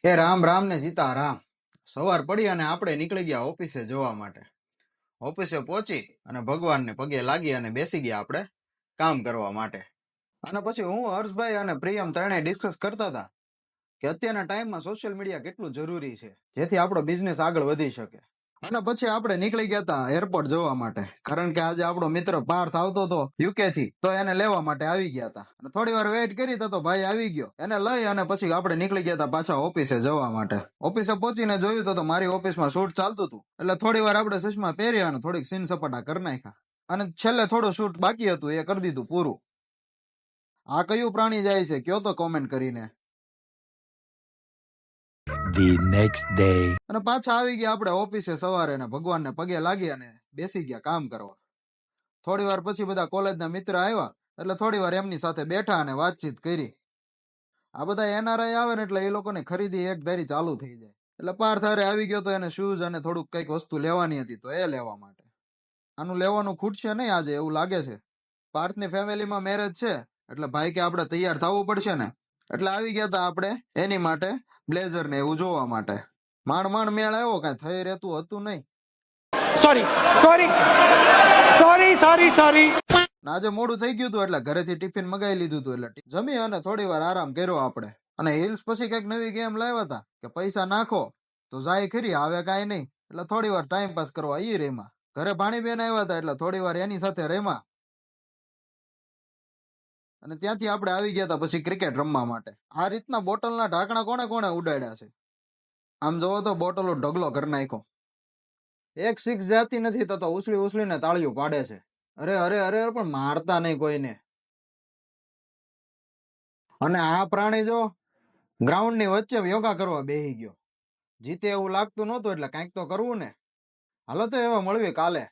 એ રામ રામ ને સીતા રામ. સવાર પડી અને આપણે નીકળી ગયા ઓફિસે જવા માટે. ઓફિસે પહોંચી અને ભગવાનને પગે લાગી અને બેસી ગયા આપણે કામ કરવા માટે. અને પછી હું, હર્ષભાઈ અને પ્રિયમ ત્રણેય ડિસ્કસ કરતા હતા કે અત્યારના ટાઈમમાં સોશિયલ મીડિયા કેટલું જરૂરી છે, જેથી આપણો બિઝનેસ આગળ વધી શકે. અને પછી આપણે નીકળી ગયા હતા એરપોર્ટ જવા માટે, કારણ કે આજે આપણો મિત્ર પાર્થ આવતો હતો યુકે થી, તો એને લેવા માટે આવી ગયા હતા. અને થોડી વાર વેઇટ કરી તો ભાઈ આવી ગયો. એને લઈ અને પછી આપણે નીકળી ગયા હતા પાછા ઓફિસે જવા માટે. ઓફિસે પહોંચીને જોયું તો મારી ઓફિસમાં શૂટ ચાલતું હતું, એટલે થોડી વાર આપણે ચશ્મા પહેર્યા અને થોડીક સીન સપાટા કરી નાખ્યા. અને છેલ્લે થોડું શૂટ બાકી હતું એ કરી દીધું પૂરું. આ કયું પ્રાણી જાય છે કયો તો કોમેન્ટ કરીને. The next day. અને પાછા આવી ગયા આપણે ઓફિસે સવારે, ને ભગવાનને પગે લાગી અને બેસી ગયા કામ કરવા. થોડી વાર પછી બધા કોલેજના મિત્ર આવ્યા, એટલે થોડી વાર એમની સાથે બેઠા અને વાતચીત કરી. આ બધા એનઆરઆઈ આવે ને એટલે એ લોકોની ખરીદી એક ધારી ચાલુ થઈ જાય. એટલે પાર્થ હારે આવી ગયો તો એને શૂઝ અને થોડુંક કંઈક વસ્તુ લેવાની હતી, તો એ લેવા માટે. આનું લેવાનું ખૂટશે નહીં આજે એવું લાગે છે. પાર્થની ફેમિલીમાં મેરેજ છે, એટલે ભાઈ કે આપણે તૈયાર થવું પડશે ને, એટલે આવી ગયા હતા આપણે એની માટે બ્લેઝર ને એવું જોવા માટે. માંડ માંડ મેળ આવ્યો, કાંઈ થઈ રહેતું હતું નહીં. Sorry sorry sorry sorry sorry. આજે મોડું થઈ ગયું હતું એટલે ઘરેથી ટિફિન મગાવી લીધું હતું, એટલે જમી અને થોડી વાર આરામ કર્યો આપણે. અને હિલ્સ પછી કઈક નવી ગેમ લાવ્યા હતા કે પૈસા નાખો તો જાય ખરી, આવે કાંઈ નહીં. એટલે થોડી વાર ટાઈમ પાસ કરવા ઈ રેમાં. ઘરે ભાણીબેન આવ્યા હતા એટલે થોડી વાર એની સાથે રેમાં. અને ત્યાંથી આપણે આવી ગયા હતા પછી ક્રિકેટ રમવા માટે. આ રીતના બોટલના ઢાંકણા કોણે કોણે ઉડાડ્યા છે? આમ જોવો તો બોટલો ઢગલો કરી નાખ્યો. એક સિક્સ જાતી નથી તો ઉછળી ઉછળીને તાળીઓ પાડે છે. અરે અરે અરે પણ મારતા નહીં કોઈને. અને આ પ્રાણી જો ગ્રાઉન્ડ ની વચ્ચે યોગા કરવા બેહી ગયો. જીતે એવું લાગતું નહોતું, એટલે કાંઈક તો કરવું ને. હાલો તો એવા મળવી કાલે.